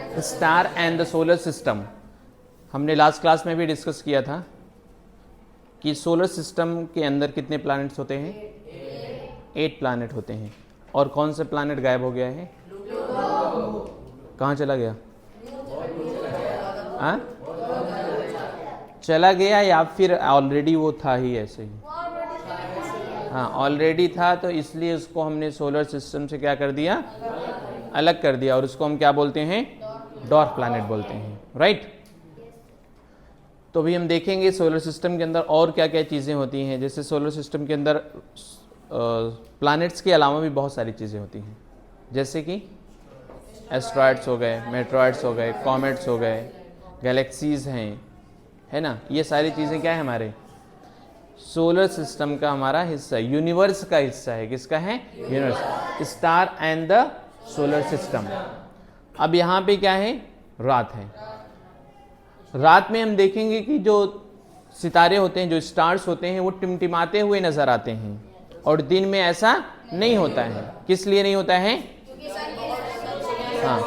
Star and the solar system. हमने last class में भी डिस्कस किया था कि सोलर सिस्टम के अंदर कितने प्लैनेट्स होते हैं? 8 प्लैनेट होते हैं। और कौन सा प्लैनेट गायब हो गया है? कहाँ चला गया? चला गया या फिर ऑलरेडी वो था ही ऐसे ही? हाँ, ऑलरेडी था, तो इसलिए उसको हमने सोलर सिस्टम से क्या कर दिया? अलग कर दिया, और उसको हम क्या बोलते हैं? डॉर्फ प्लैनेट बोलते हैं, राइट। तो अभी हम देखेंगे सोलर सिस्टम के अंदर और क्या क्या चीज़ें होती हैं। जैसे सोलर सिस्टम के अंदर प्लैनेट्स के अलावा भी बहुत सारी चीज़ें होती हैं, जैसे कि एस्ट्रॉयड्स हो गए, मेट्रॉयड्स हो गए, कॉमेट्स हो गए, गैलेक्सीज हैं, है ना। ये सारी चीज़ें क्या है? हमारे सोलर सिस्टम का हमारा हिस्सा है, यूनिवर्स का हिस्सा है। किसका है? Universe, star and the solar system. अब यहाँ पे क्या है? रात है। रात में हम देखेंगे कि जो सितारे होते हैं, जो स्टार्स होते हैं, वो टिमटिमाते हुए नजर आते हैं, और दिन में ऐसा नहीं होता है। किस लिए नहीं होता है? हाँ,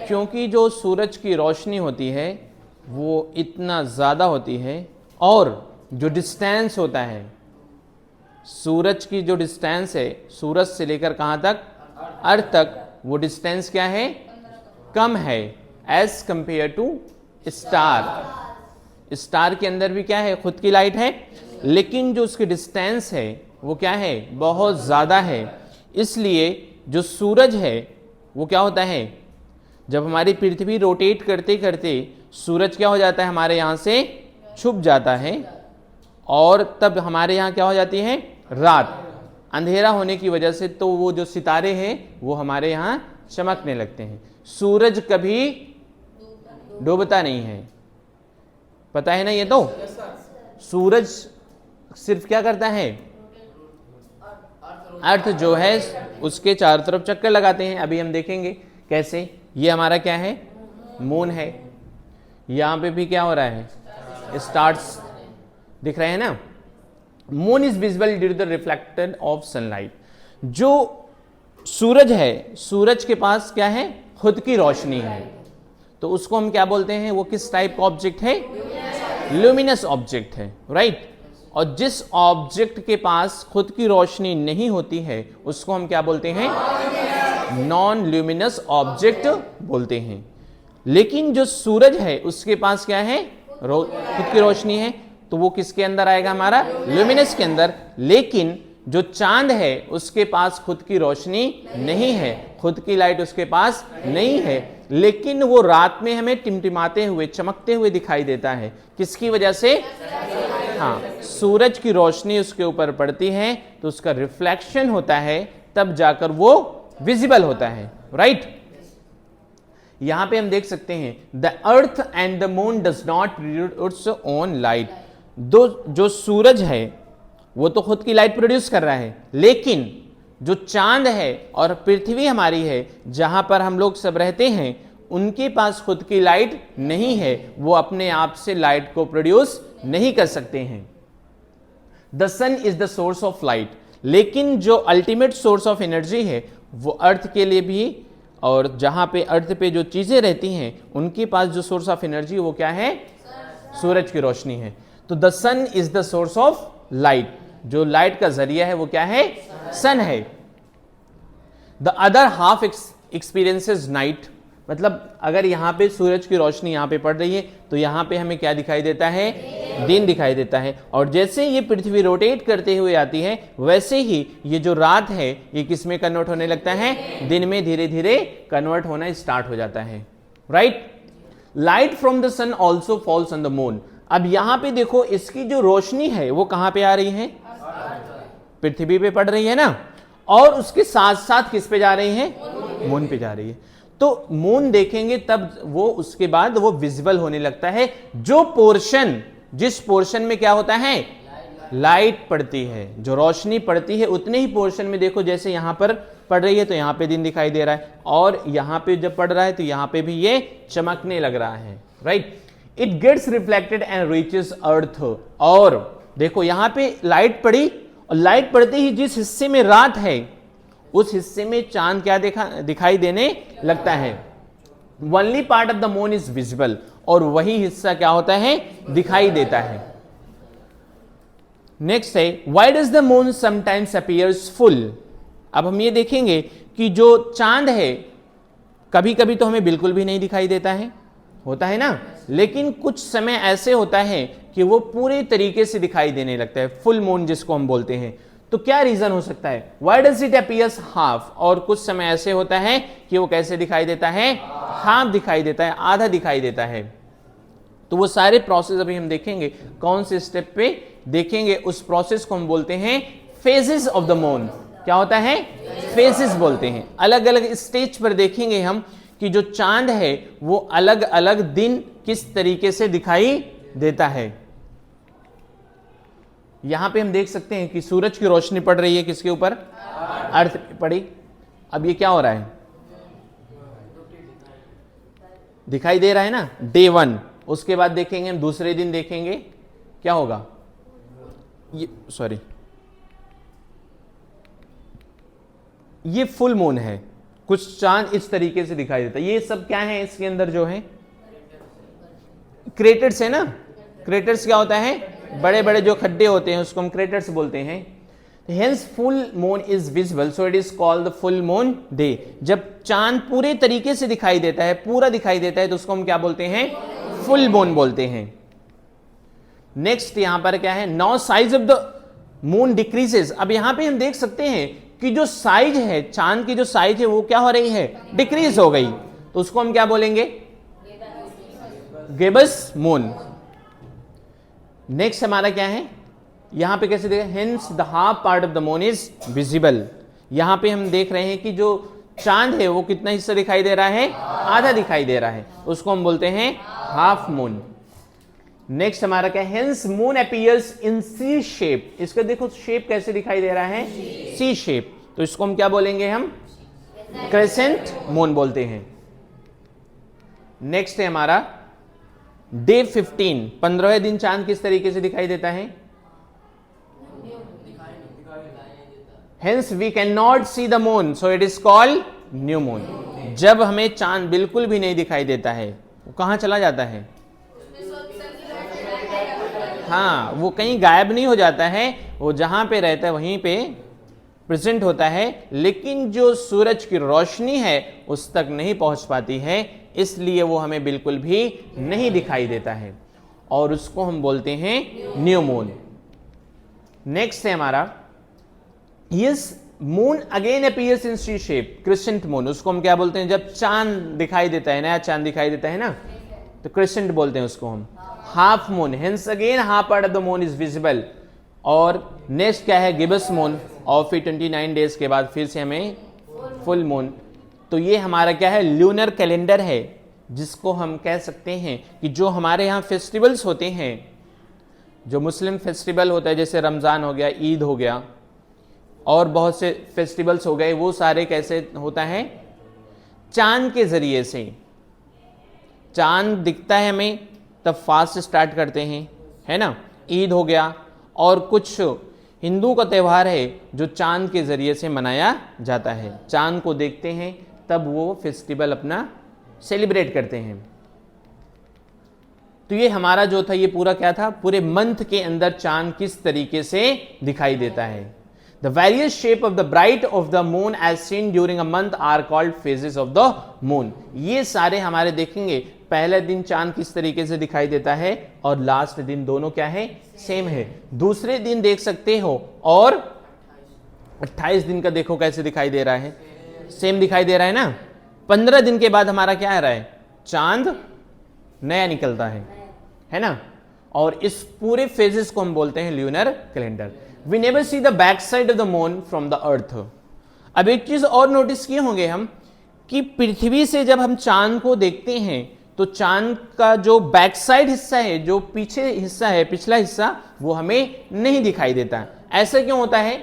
क्योंकि जो सूरज की रोशनी होती है वो इतना ज़्यादा होती है, और जो डिस्टेंस होता है, सूरज की जो डिस्टेंस है सूरज से लेकर कहाँ तक? अर्थ तक, वो डिस्टेंस क्या है? कम है as compare to star. Star के अंदर भी क्या है? खुद की लाइट है, लेकिन जो उसकी डिस्टेंस है वो क्या है? बहुत ज़्यादा है। इसलिए जो सूरज है वो क्या होता है? जब हमारी पृथ्वी रोटेट करते करते सूरज क्या हो जाता है? हमारे यहाँ से छुप जाता है, और तब हमारे यहाँ क्या हो जाती है? रात। अंधेरा होने की वजह से तो वो जो सितारे हैं वो हमारे यहाँ चमकने लगते हैं। सूरज कभी डूबता नहीं है, पता है ना ये तो। सूरज सिर्फ क्या करता है? अर्थ जो है उसके चारों तरफ चक्कर लगाते हैं। अभी हम देखेंगे कैसे। ये हमारा क्या है? मून है। यहाँ पे भी क्या हो रहा है? स्टार्स दिख रहे हैं ना। Moon is visible due to the reflected of sunlight. जो सूरज है, सूरज के पास क्या है? खुद की रोशनी है, तो उसको हम क्या बोलते हैं? वो किस टाइप का ऑब्जेक्ट है? ल्यूमिनस ऑब्जेक्ट है, राइट। और जिस ऑब्जेक्ट के पास खुद की रोशनी नहीं होती है उसको हम क्या बोलते हैं? नॉन ल्यूमिनस ऑब्जेक्ट बोलते हैं। लेकिन जो सूरज है उसके पास क्या है? खुद की रोशनी है, तो वो किसके अंदर आएगा? हमारा ल्यूमिनस के अंदर। लेकिन जो चांद है उसके पास खुद की रोशनी नहीं है, खुद की लाइट उसके पास नहीं है, लेकिन वो रात में हमें टिमटिमाते हुए, चमकते हुए दिखाई देता है। किसकी वजह से? हाँ, सूरज की रोशनी उसके ऊपर पड़ती है तो उसका रिफ्लेक्शन होता है, तब जाकर वो विजिबल होता है, राइट। यहां पे हम देख सकते हैं the earth and the moon does not produce its own light. जो सूरज है वो तो खुद की लाइट प्रोड्यूस कर रहा है, लेकिन जो चांद है और पृथ्वी हमारी है, जहां पर हम लोग सब रहते हैं, उनके पास खुद की लाइट नहीं है, वो अपने आप से लाइट को प्रोड्यूस नहीं कर सकते हैं। The sun is the source of light, लेकिन जो अल्टीमेट सोर्स ऑफ एनर्जी है वो अर्थ के लिए भी, और जहां पे अर्थ पे जो चीजें रहती हैं उनके पास जो सोर्स ऑफ एनर्जी वो क्या है? सूरज की रोशनी है। तो the sun is the source of light. जो लाइट का जरिया है वो क्या है? सन है। The other half experiences night. मतलब अगर यहाँ पे सूरज की रोशनी यहाँ पे पड़ रही है तो यहाँ पे हमें क्या दिखाई देता है? दिन दिखाई देता है। और जैसे ये पृथ्वी रोटेट करते हुए आती है, वैसे ही ये जो रात है ये किस में कन्वर्ट होने लगता है? दिन में धीरे धीरे कन्वर्ट होना स्टार्ट हो जाता है, right. Light from the sun also falls on the moon. अब यहाँ पे देखो, इसकी जो रोशनी है वो कहाँ पे आ रही है? पृथ्वी पे पड़ रही है ना, और उसके साथ साथ किस पे जा रही है? मून पे जा रही है। तो मून देखेंगे तब वो उसके बाद वो विजिबल होने लगता है। जो पोर्शन, जिस पोर्शन में क्या होता है? लाइट पड़ती है, जो रोशनी पड़ती है, उतने ही पोर्शन में देखो, जैसे यहां पर पड़ रही है तो यहां पे दिन दिखाई दे रहा है, और यहां पे जब पड़ रहा है तो यहां पे भी ये चमकने लग रहा है, right. It gets reflected and reaches earth. और देखो यहां पे लाइट पड़ी, और लाइट पड़ते ही जिस हिस्से में रात है उस हिस्से में चांद क्या दिखाई देने लगता है? Only part of the moon is visible, और वही हिस्सा क्या होता है, दिखाई देता है। नेक्स्ट है why does the moon sometimes appears full. अब हम ये देखेंगे कि जो चांद है कभी कभी तो हमें बिल्कुल भी नहीं दिखाई देता है, होता है ना, लेकिन कुछ समय ऐसे होता है कि वो पूरे तरीके से दिखाई देने लगता है, फुल मून जिसको हम बोलते हैं। तो क्या रीजन हो सकता है, why does it appears half, और कुछ समय ऐसे होता है कि वो कैसे दिखाई देता है, हाफ दिखाई देता है, आधा दिखाई देता है। तो वो सारे प्रोसेस अभी हम देखेंगे, कौन से स्टेप पे देखेंगे, उस प्रोसेस को हम बोलते हैं फेजेस ऑफ द मून। क्या होता है, फेजेस बोलते हैं। अलग अलग स्टेज पर देखेंगे हम कि जो चांद है वो अलग अलग दिन किस तरीके से दिखाई देता है। यहां पे हम देख सकते हैं कि सूरज की रोशनी पड़ रही है किसके ऊपर, अर्थ पे पड़ी। अब ये क्या हो रहा है, दिखाई दे रहा है ना, डे 1। उसके बाद देखेंगे हम दूसरे दिन, देखेंगे क्या होगा, ये सॉरी ये फुल मून है, कुछ चांद इस तरीके से दिखाई देता है। ये सब क्या है, इसके अंदर जो है क्रेटर्स है ना। क्रेटर्स क्या होता है, बड़े बड़े जो खड्डे होते हैं उसको हम क्रेटर्स बोलते हैं। Hence full moon is visible so it is called the full moon day. जब चांद पूरे तरीके से दिखाई देता है, पूरा दिखाई देता है, तो उसको हम क्या बोलते हैं, फुल मून बोलते हैं। नेक्स्ट यहां पर क्या है, now size of the moon decreases. अब यहां पे हम देख सकते हैं कि जो साइज है, चांद की जो साइज है वो क्या हो रही है, डिक्रीज हो गई। तो उसको हम क्या बोलेंगे, गिबस मून। नेक्स्ट हमारा क्या है, यहां पे कैसे देखा, hence the half part of the moon is visible. यहां पे हम देख रहे हैं कि जो चांद है वो कितना हिस्सा दिखाई दे रहा है, आधा दिखाई दे रहा है, उसको हम बोलते हैं हाफ मून। नेक्स्ट हमारा क्या, hence moon appears in C shape. इसका देखो शेप कैसे दिखाई दे रहा है, सी शेप। तो इसको हम क्या बोलेंगे, हम क्रेसेंट मून बोलते हैं। नेक्स्ट है हमारा डे 15, 15वें दिन चांद किस तरीके से दिखाई देता है, hence we can not see the moon so it is called new moon. जब हमें चांद बिल्कुल भी नहीं दिखाई देता है, वो कहां चला जाता है, हाँ, वो कहीं गायब नहीं हो जाता है, वो जहां पे रहता है वहीं पे प्रेजेंट होता है, लेकिन जो सूरज की रोशनी है उस तक नहीं पहुंच पाती है, इसलिए वो हमें बिल्कुल भी नहीं दिखाई देता है, और उसको हम बोलते हैं न्यू मून। नेक्स्ट है हमारा, yes moon again appears in C shape, crescent moon. उसको हम क्या बोलते हैं, जब चांद दिखाई देता है, नया चांद दिखाई देता है ना, तो क्रिसेंट बोलते हैं उसको हम। Half moon, hence again half part of the moon is visible. और नेक्स्ट क्या है, गिबस मून, और फिर 29 डेज के बाद फिर से हमें फुल मून। तो ये हमारा क्या है, ल्यूनर कैलेंडर है, जिसको हम कह सकते हैं कि जो हमारे यहाँ फेस्टिवल्स होते हैं, जो मुस्लिम फेस्टिवल होता है, जैसे रमज़ान हो गया, ईद हो गया, और बहुत से फेस्टिवल्स हो गए, वो सारे कैसे होता है, चांद के जरिए से। चांद दिखता है हमें तब फास्ट स्टार्ट करते हैं, है ना, ईद हो गया, और कुछ हिंदू का त्यौहार है जो चांद के जरिए से मनाया जाता है। चांद को देखते हैं तब वो फेस्टिवल अपना सेलिब्रेट करते हैं। तो ये हमारा जो था, ये पूरा क्या था, पूरे मंथ के अंदर चांद किस तरीके से दिखाई देता है। The various shape of the bright of the moon as seen during a month are called phases of the moon. ये सारे हमारे देखेंगे, पहले दिन चांद किस तरीके से दिखाई देता है, और लास्ट दिन दोनों क्या है, सेम है। दूसरे दिन देख सकते हो, और 28 दिन का देखो कैसे दिखाई दे रहा है, सेम दिखाई दे रहा है ना। 15 दिन के बाद हमारा क्या आ रहा है, चांद नया निकलता है ना। और इस पूरे फेजेस को हम बोलते हैं lunar calendar. We never see the back side of the moon from the earth. अब एक चीज और नोटिस किए होंगे हम, कि पृथ्वी से जब हम चांद को देखते हैं तो चांद का जो बैक साइड हिस्सा है, जो पीछे हिस्सा है, पिछला हिस्सा, वो हमें नहीं दिखाई देता। ऐसा क्यों होता है,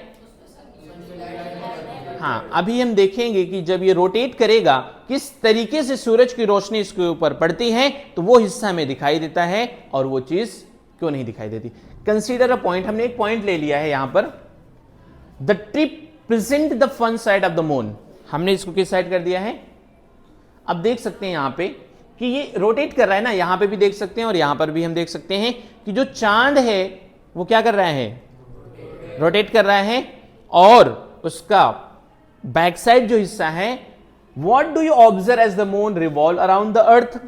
हाँ, अभी हम देखेंगे कि जब ये रोटेट करेगा, किस तरीके से सूरज की रोशनी इसके ऊपर पड़ती है, तो वो हिस्सा हमें दिखाई देता है, और वो चीज क्यों नहीं दिखाई देती। कंसीडर अ पॉइंट, हमने एक पॉइंट ले लिया है यहां पर, the trip present the fun side of the moon. हमने इसको किस साइड कर दिया है, अब देख सकते हैं यहाँ पे कि ये रोटेट कर रहा है ना, यहां पे भी देख सकते हैं और यहां पर भी हम देख सकते हैं कि जो चांद है वो क्या कर रहा है, रोटेट कर रहा है, और उसका बैक साइड जो हिस्सा है, what do you observe as the moon revolve around the earth.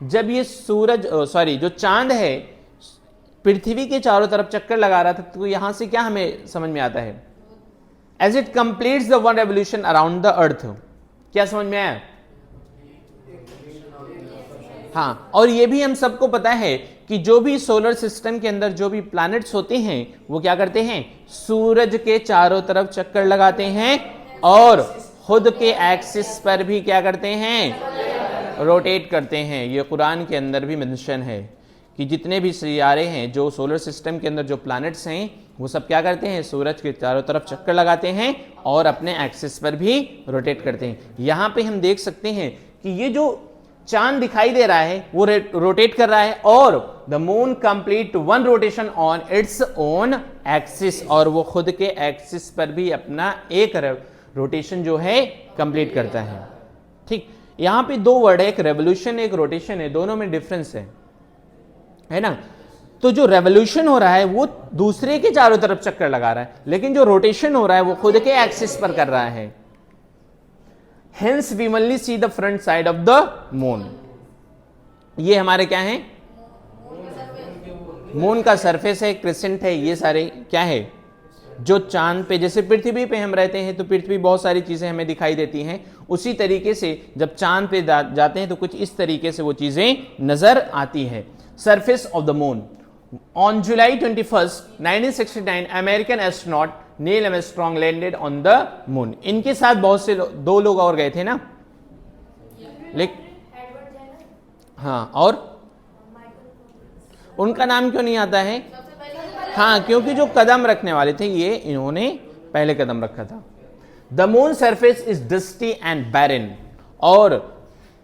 जब ये जो चांद है पृथ्वी के चारों तरफ चक्कर लगा रहा था, तो यहां से क्या हमें समझ में आता है, as it completes the one revolution around the earth. क्या समझ में आया? हाँ, और ये भी हम सबको पता है कि जो भी सोलर सिस्टम के अंदर जो भी प्लैनेट्स होते हैं वो क्या करते हैं, सूरज के चारों तरफ चक्कर लगाते हैं और खुद के एक्सिस पर भी क्या करते हैं, रोटेट करते हैं। ये कुरान के अंदर भी मेंशन है कि जितने भी सितारे हैं, जो सोलर सिस्टम के अंदर जो प्लैनेट्स हैं, वो सब क्या करते हैं, सूरज के चारों तरफ चक्कर लगाते हैं और अपने एक्सिस पर भी रोटेट करते हैं। यहां पे हम देख सकते हैं कि ये जो चांद दिखाई दे रहा है वो रोटेट कर रहा है, और the moon complete one rotation on its own axis, और वो खुद के एक्सिस पर भी अपना एक रोटेशन जो है कंप्लीट करता है। ठीक, यहां पे दो वर्ड है, एक रेवोल्यूशन एक रोटेशन है, दोनों में डिफरेंस है ना। तो जो रेवोल्यूशन हो रहा है वो दूसरे के चारों तरफ चक्कर लगा रहा है, लेकिन जो रोटेशन हो रहा है वो खुद के एक्सिस पर कर रहा है। Hence we only see the front side of the moon। ये हमारे क्या है, मून का सरफेस है, क्रिसेंट है, ये सारे क्या है, जो चांद पे, जैसे पृथ्वी पे हम रहते हैं तो पृथ्वी बहुत सारी चीजें हमें दिखाई देती हैं, उसी तरीके से जब चांद पे जाते हैं तो कुछ इस तरीके से वो चीजें नजर आती है। Surface of the moon. On July 21, 1969 American astronaut Neil Armstrong landed on the moon. इनके साथ बहुत से दो लोग और गए थे ना, हाँ, और उनका नाम क्यों नहीं आता है? हाँ, क्योंकि जो कदम रखने वाले थे ये इन्होंने पहले कदम रखा था। The moon surface is dusty and barren, और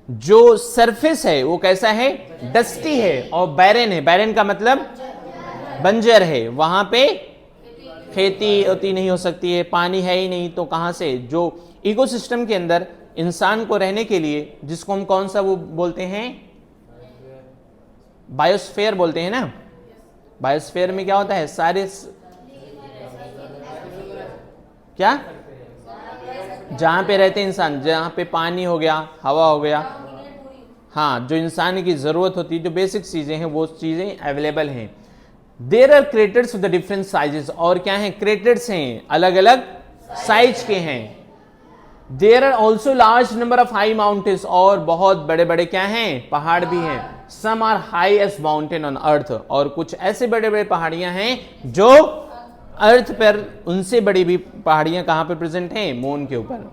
जो सरफेस है वो कैसा है, डस्टी है और बैरन है। बैरन का मतलब बंजर है, वहां पे खेती होती नहीं हो सकती है, पानी है ही नहीं, तो कहां से, जो इकोसिस्टम के अंदर इंसान को रहने के लिए, जिसको हम कौन सा वो बोलते हैं, बायोस्फीयर बोलते हैं ना। बायोस्फीयर में क्या होता है, सारे क्या, जहां पे रहते हैं इंसान, जहां पे पानी हो गया, हवा हो गया, हाँ, जो इंसान की जरूरत होती है, जो बेसिक चीजें हैं वो चीजें अवेलेबल हैं। There are craters with different sizes, और क्या हैं, क्रेटर्स हैं, अलग अलग साइज के हैं। There are also large number of high mountains, और बहुत बड़े बड़े क्या हैं, पहाड़ भी हैं। Some are highest mountain on earth, और कुछ ऐसे बड़े बड़े पहाड़ियां हैं जो अर्थ पर, उनसे बड़ी भी पहाड़ियां कहां पर प्रेजेंट हैं, मून के ऊपर।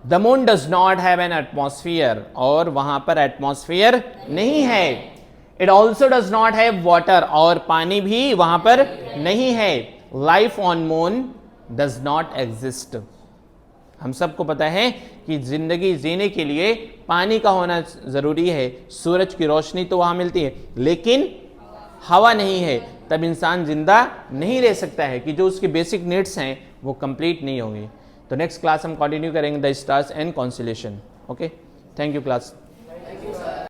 The moon does not have an atmosphere, और वहां पर एटमॉस्फेयर नहीं है। It also does not have water, और पानी भी वहां पर नहीं है। Life on moon does not exist. हम सबको पता है कि जिंदगी जीने के लिए पानी का होना जरूरी है, सूरज की रोशनी तो वहां मिलती है, लेकिन हवा नहीं है, तब इंसान जिंदा नहीं रह सकता है, कि जो उसके बेसिक नीड्स हैं वो कंप्लीट नहीं होंगे। तो नेक्स्ट क्लास हम कंटिन्यू करेंगे the stars and constellation. Okay, thank you class.